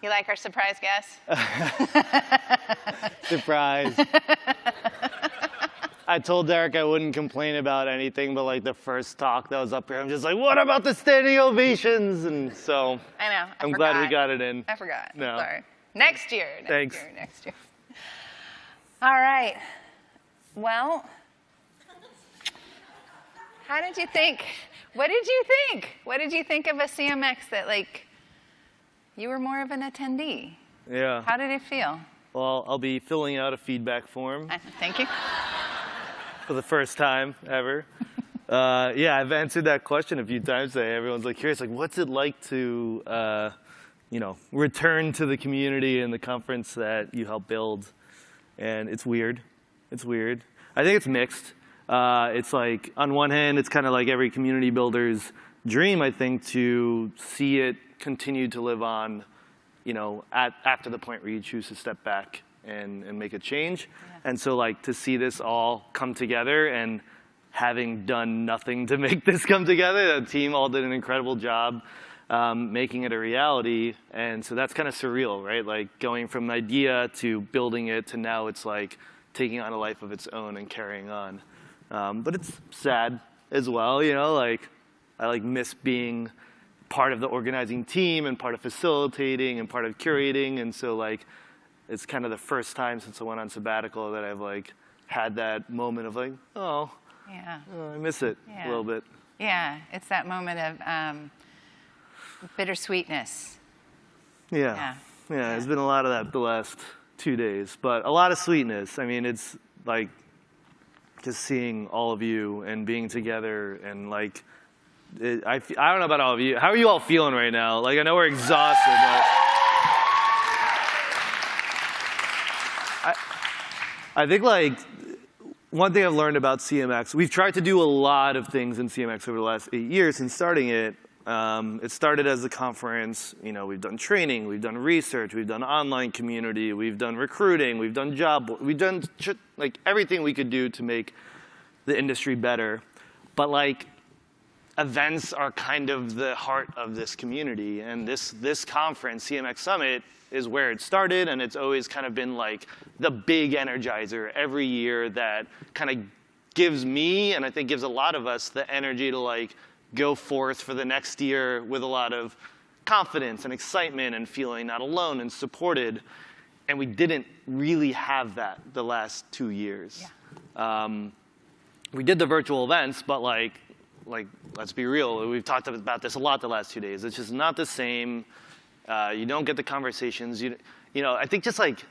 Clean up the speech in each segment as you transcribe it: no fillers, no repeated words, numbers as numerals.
You like our surprise guest? Surprise. I told Derek I wouldn't complain about anything, but like the first talk that was up here, I'm just like, what about the standing ovations? And so I know. I'm glad we got it in. I forgot. No. Sorry. Next year. Thanks. Next year. All right. Well, how did you think? What did you think? What did you think of a CMX that, like, you were more of an attendee? Yeah. How did it feel? Well, I'll be filling out a feedback form Thank you. for the first time ever. Yeah, I've answered that question a few times today. Everyone's like curious, like, what's it like to, return to the community and the conference that you helped build? And it's weird. It's weird. I think it's mixed. It's like, on one hand, it's kind of like every community builder's dream, I think, to see it continue to live on, after the point where you choose to step back and make a change. Yeah. And so, like, to see this all come together, and having done nothing to make this come together, the team all did an incredible job making it a reality. And so that's kind of surreal, right? Like, going from an idea to building it to now it's like taking on a life of its own and carrying on. But it's sad as well, like, I like miss being part of the organizing team and part of facilitating and part of curating. And so, like, it's kind of the first time since I went on sabbatical that I've, like, had that moment of, like, I miss it a little bit. Yeah, it's that moment of bittersweetness. Yeah, there's been a lot of that the last 2 days, but a lot of sweetness. I mean, it's like just seeing all of you and being together, and like, I don't know about all of you. How are you all feeling right now? Like, I know we're exhausted, but I think, like, one thing I've learned about CMX, we've tried to do a lot of things in CMX over the last 8 years since starting it. It started as a conference. We've done training, we've done research, we've done online community, we've done recruiting, we've done we've done like everything we could do to make the industry better. But, like, events are kind of the heart of this community, and this conference, CMX Summit, is where it started, and it's always kind of been like the big energizer every year that kind of gives me, and I think gives a lot of us, the energy to, like, go forth for the next year with a lot of confidence and excitement and feeling not alone and supported. And we didn't really have that the last 2 years. Yeah. We did the virtual events, but like, let's be real. We've talked about this a lot the last 2 days. It's just not the same. You don't get the conversations. I think just like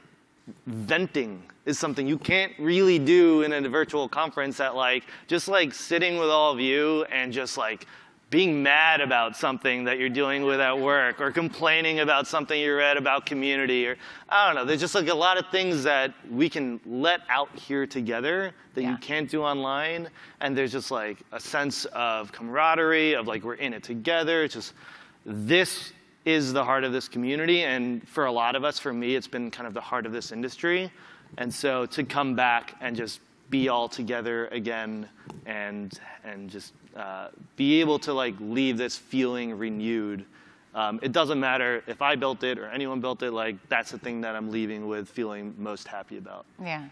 venting is something you can't really do in a virtual conference, that like just like sitting with all of you and just like being mad about something that you're dealing with at work, or complaining about something you read about community, or I don't know. There's just like a lot of things that we can let out here together that you can't do online. And there's just like a sense of camaraderie, of like we're in it together. It's just, this is the heart of this community, and for a lot of us, for me, it's been kind of the heart of this industry. And so to come back and just be all together again, and just be able to like leave this feeling renewed. It doesn't matter if I built it or anyone built it, like that's the thing that I'm leaving with feeling most happy about. Yeah.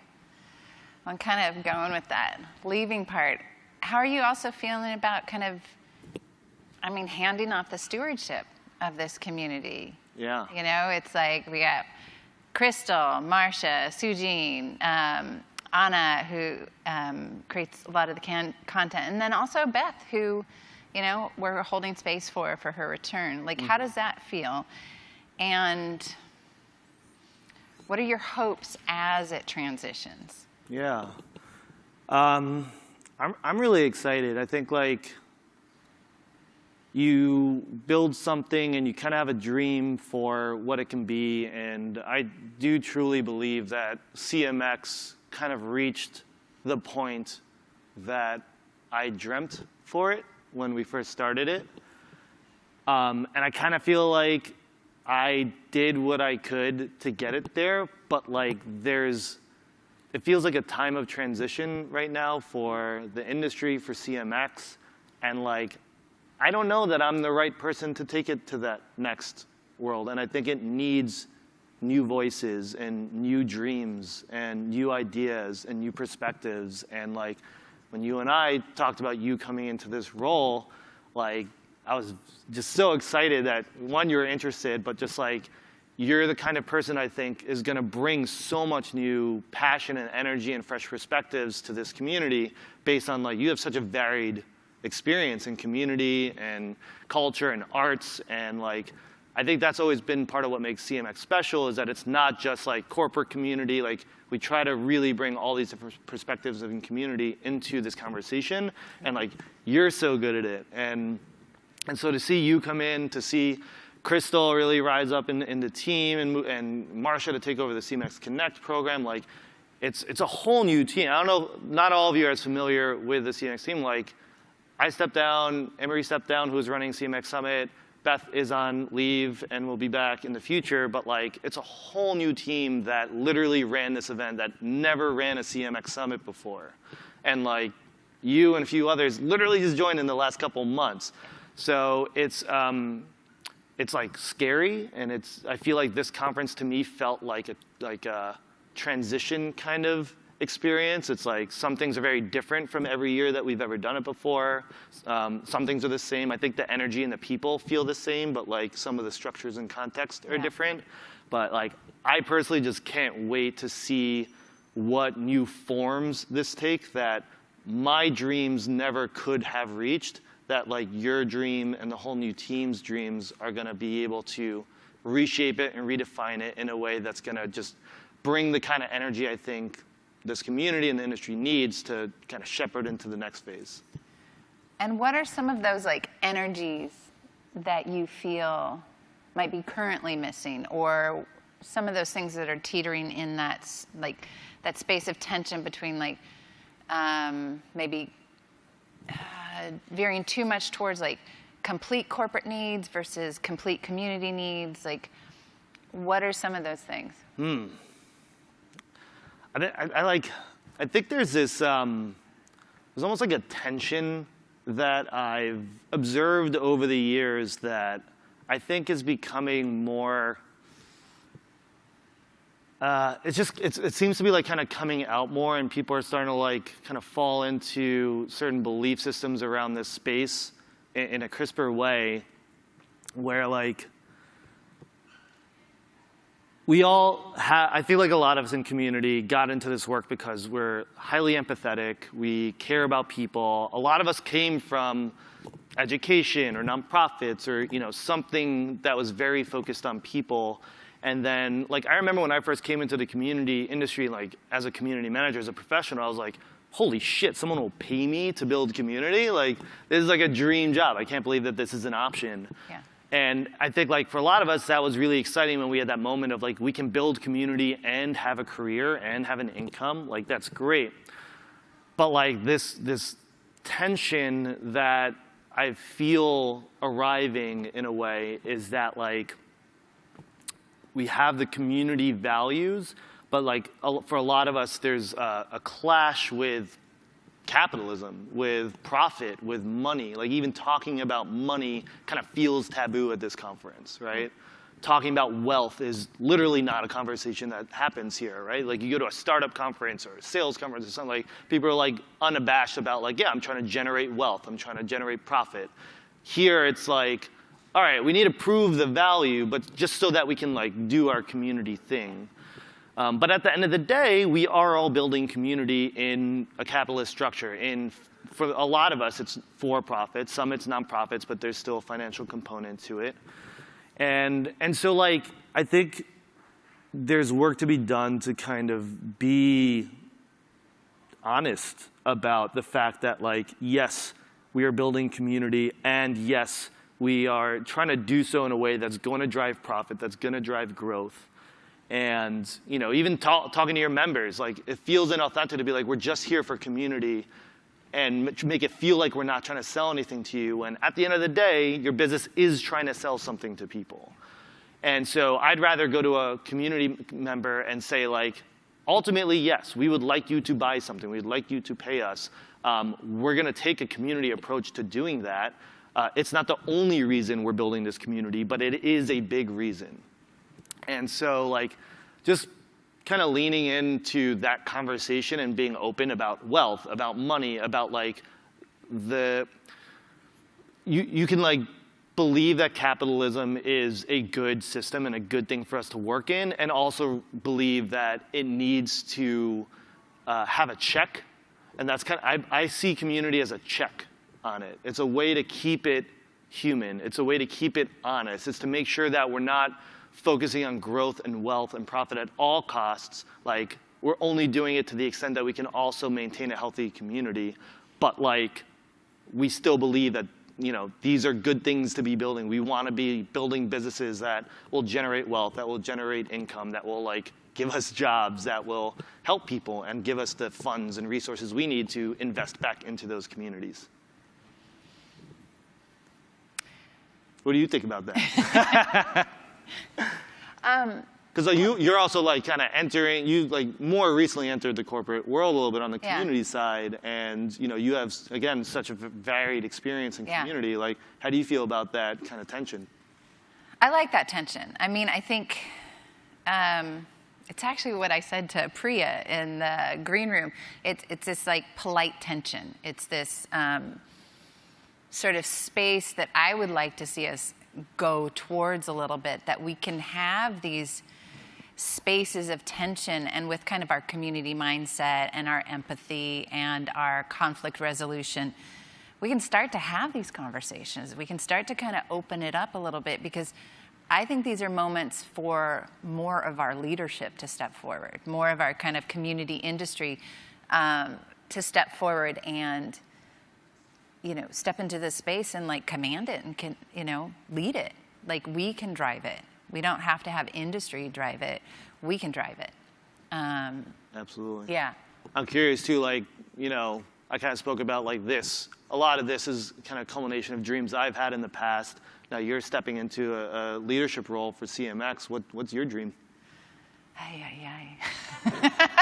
I'm kind of going with that leaving part. How are you also feeling about kind of, handing off the stewardship of this community? Yeah. It's like we got Crystal, Marsha, Sujin, Anna, who creates a lot of the content, and then also Beth, who, we're holding space for her return. Like, how does that feel? And what are your hopes as it transitions? Yeah. I'm really excited. I think, like, you build something and you kind of have a dream for what it can be, and I do truly believe that CMX kind of reached the point that I dreamt for it when we first started it. And I kind of feel like I did what I could to get it there, but like it feels like a time of transition right now for the industry, for CMX. And like, I don't know that I'm the right person to take it to that next world. And I think it needs new voices and new dreams and new ideas and new perspectives. And like, when you and I talked about you coming into this role, like, I was just so excited that, one, you were interested, but just like, you're the kind of person I think is going to bring so much new passion and energy and fresh perspectives to this community based on like, you have such a varied experience in community and culture and arts. And like, I think that's always been part of what makes CMX special, is that it's not just like corporate community. Like, we try to really bring all these different perspectives of community into this conversation. And like, you're so good at it. And so to see you come in, to see Crystal really rise up in the team, and Marsha to take over the CMX Connect program, like, it's a whole new team. I don't know, not all of you are as familiar with the CMX team. Like, I stepped down, Emery stepped down, who was running CMX Summit. Beth is on leave and will be back in the future. But like, it's a whole new team that literally ran this event, that never ran a CMX Summit before. And like, you and a few others literally just joined in the last couple months. So it's like scary, and I feel like this conference to me felt like a transition kind of experience. It's like, some things are very different from every year that we've ever done it before. Some things are the same. I think the energy and the people feel the same, but like, some of the structures and context are different. But like, I personally just can't wait to see what new forms this takes that my dreams never could have reached, that like your dream and the whole new team's dreams are going to be able to reshape it and redefine it in a way that's going to just bring the kind of energy I think this community and the industry needs to kind of shepherd into the next phase. And what are some of those like energies that you feel might be currently missing, or some of those things that are teetering in that like that space of tension between like maybe veering too much towards like complete corporate needs versus complete community needs? Like, what are some of those things? I think there's this, there's almost like a tension that I've observed over the years that I think is becoming more, it seems to be like kind of coming out more, and people are starting to like kind of fall into certain belief systems around this space in a crisper way, where like, I feel like a lot of us in community got into this work because we're highly empathetic. We care about people. A lot of us came from education or nonprofits or something that was very focused on people. And then, like, I remember when I first came into the community industry, like, as a community manager, as a professional, I was like, holy shit, someone will pay me to build community? Like, this is like a dream job. I can't believe that this is an option. Yeah. And I think, like, for a lot of us, that was really exciting when we had that moment of, like, we can build community and have a career and have an income. Like, that's great. But, like, this tension that I feel arriving in a way is that, like, we have the community values, but, like, for a lot of us, there's a clash with capitalism, with profit, with money. Like, even talking about money kind of feels taboo at this conference, right? Talking about wealth is literally not a conversation that happens here, right? Like, you go to a startup conference or a sales conference or something, like, people are like unabashed about like, yeah, I'm trying to generate wealth. I'm trying to generate profit. Here, it's like, all right, we need to prove the value, but just so that we can like do our community thing. But at the end of the day, we are all building community in a capitalist structure. For a lot of us, it's for-profit. Some it's nonprofits, but there's still a financial component to it. And so, like, I think there's work to be done to kind of be honest about the fact that, like, yes, we are building community, and yes, we are trying to do so in a way that's going to drive profit, that's going to drive growth. And even talking to your members, like, it feels inauthentic to be like, we're just here for community, and make it feel like we're not trying to sell anything to you. And at the end of the day, your business is trying to sell something to people. And so I'd rather go to a community member and say, like, ultimately, yes, we would like you to buy something. We'd like you to pay us. We're going to take a community approach to doing that. It's not the only reason we're building this community, but it is a big reason. And so like, just kind of leaning into that conversation and being open about wealth, about money, about like you can like believe that capitalism is a good system and a good thing for us to work in, and also believe that it needs to have a check. And that's kind of, I see community as a check on it. It's a way to keep it human. It's a way to keep it honest. It's to make sure that we're not focusing on growth and wealth and profit at all costs. Like, we're only doing it to the extent that we can also maintain a healthy community. But like, we still believe that, you know, these are good things to be building. We want to be building businesses that will generate wealth, that will generate income, that will like give us jobs, that will help people and give us the funds and resources we need to invest back into those communities. What do you think about that? Because like you're also like kind of entering, you like more recently entered the corporate world a little bit on the community side, and you know, you have again such a varied experience in community. Like, how do you feel about that kind of tension? I like that tension. I mean, I think it's actually what I said to Priya in the green room. It's this like polite tension. It's this sort of space that I would like to see us go towards a little bit, that we can have these spaces of tension, and with kind of our community mindset and our empathy and our conflict resolution, we can start to have these conversations. We can start to kind of open it up a little bit, because I think these are moments for more of our leadership to step forward, more of our kind of community industry to step forward and, you know, step into this space and like command it and can, you know, lead it. Like, we can drive it. We don't have to have industry drive it. We can drive it. Absolutely. Yeah. I'm curious too, like, you know, I kind of spoke about like this. A lot of this is kind of a culmination of dreams I've had in the past. Now you're stepping into a leadership role for CMX. What's your dream?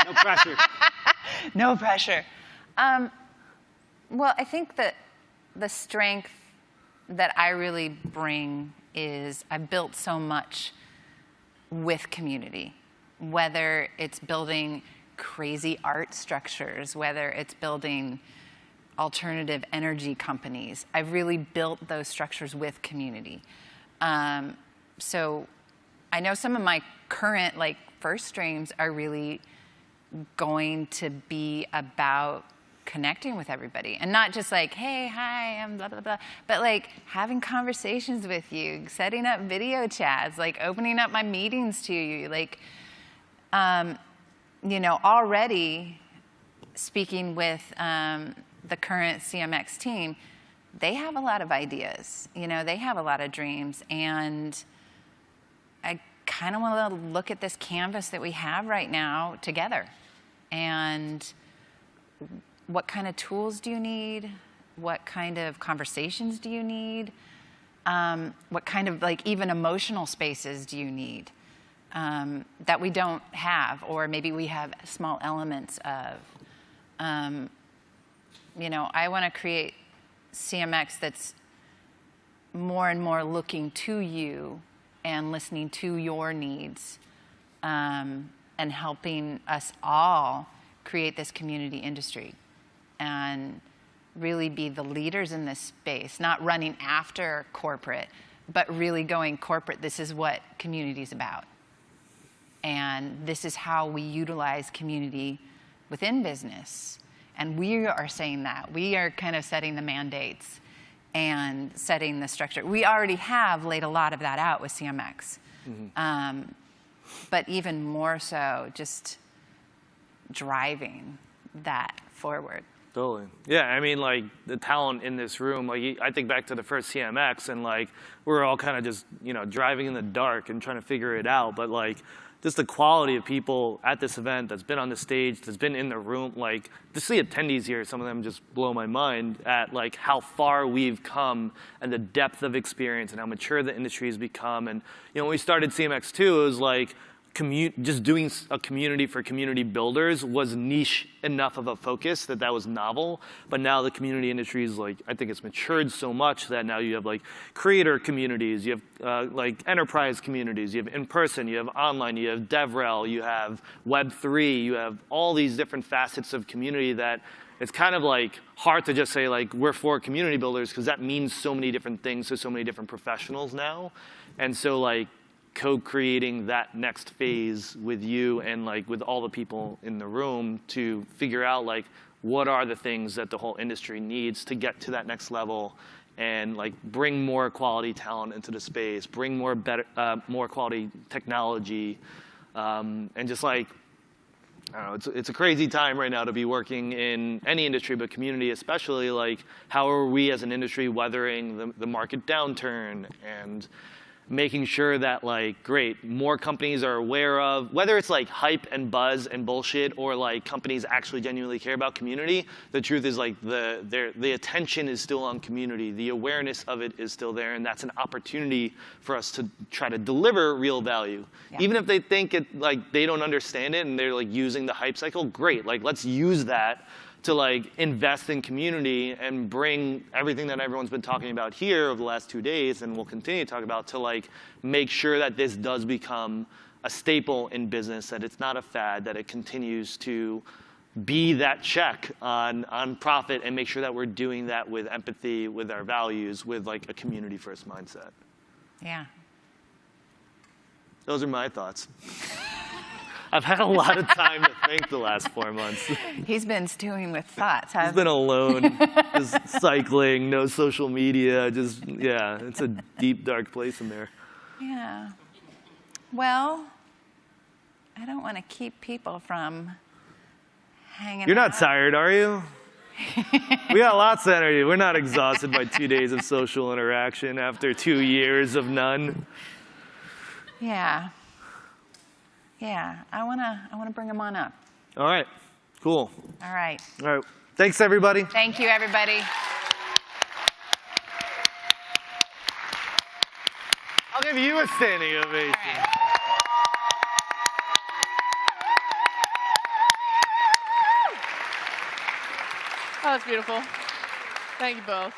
No pressure. No pressure. Well, I think that the strength that I really bring is I built so much with community, whether it's building crazy art structures, whether it's building alternative energy companies. I've really built those structures with community. So I know some of my current like first streams are really going to be about connecting with everybody, and not just like, hey, hi, I'm blah, blah, blah, but like having conversations with you, setting up video chats, like opening up my meetings to you, like, you know, already speaking with the current CMX team, they have a lot of ideas, you know, they have a lot of dreams, and I kind of want to look at this canvas that we have right now together, and what kind of tools do you need? What kind of conversations do you need? What kind of like even emotional spaces do you need that we don't have, or maybe we have small elements of? You know, I want to create CMX that's more and more looking to you and listening to your needs, and helping us all create this community industry and really be the leaders in this space, not running after corporate, but really going corporate. This is what community is about. And this is how we utilize community within business. And we are saying that. We are kind of setting the mandates and setting the structure. We already have laid a lot of that out with CMX. Mm-hmm. But even more so, just driving that forward. Totally. Yeah, I mean, like, the talent in this room, like, I think back to the first CMX, and, like, we're all kind of just, you know, driving in the dark and trying to figure it out. But, like, just the quality of people at this event that's been on the stage, that's been in the room, like, to see attendees here, some of them just blow my mind at, like, how far we've come and the depth of experience and how mature the industry has become. And, you know, when we started CMX2, it was like, just doing a community for community builders was niche enough of a focus that was novel. But now the community industry is like, I think it's matured so much that now you have like creator communities, you have like enterprise communities, you have in-person, you have online, you have DevRel, you have Web3, you have all these different facets of community that it's kind of like hard to just say like we're for community builders, because that means so many different things to so many different professionals now. And so like co-creating that next phase with you and like with all the people in the room to figure out like what are the things that the whole industry needs to get to that next level and like bring more quality talent into the space, bring more quality technology, and just like, I don't know, it's a crazy time right now to be working in any industry, but community especially. Like, how are we as an industry weathering the market downturn and making sure that, like, great, more companies are aware of, whether it's like hype and buzz and bullshit or like companies actually genuinely care about community. The truth is like the attention is still on community. The awareness of it is still there, and that's an opportunity for us to try to deliver real value. Yeah. Even if they think it, like, they don't understand it and they're like using the hype cycle, great, like let's use that to like invest in community and bring everything that everyone's been talking about here over the last 2 days and we'll continue to talk about to like make sure that this does become a staple in business, that it's not a fad, that it continues to be that check on profit, and make sure that we're doing that with empathy, with our values, with like a community first mindset. Yeah. Those are my thoughts. I've had a lot of time to think the last 4 months. He's been stewing with thoughts. He's been alone, just cycling, no social media, just, yeah, it's a deep, dark place in there. Yeah. Well, I don't want to keep people from hanging out. You're not tired, are you? We got lots of energy. We're not exhausted by 2 days of social interaction after 2 years of none. Yeah. Yeah, I wanna bring them on up. All right, cool. All right. All right, thanks everybody. Thank you, everybody. I'll give you a standing ovation. All right. Oh, that's beautiful. Thank you both.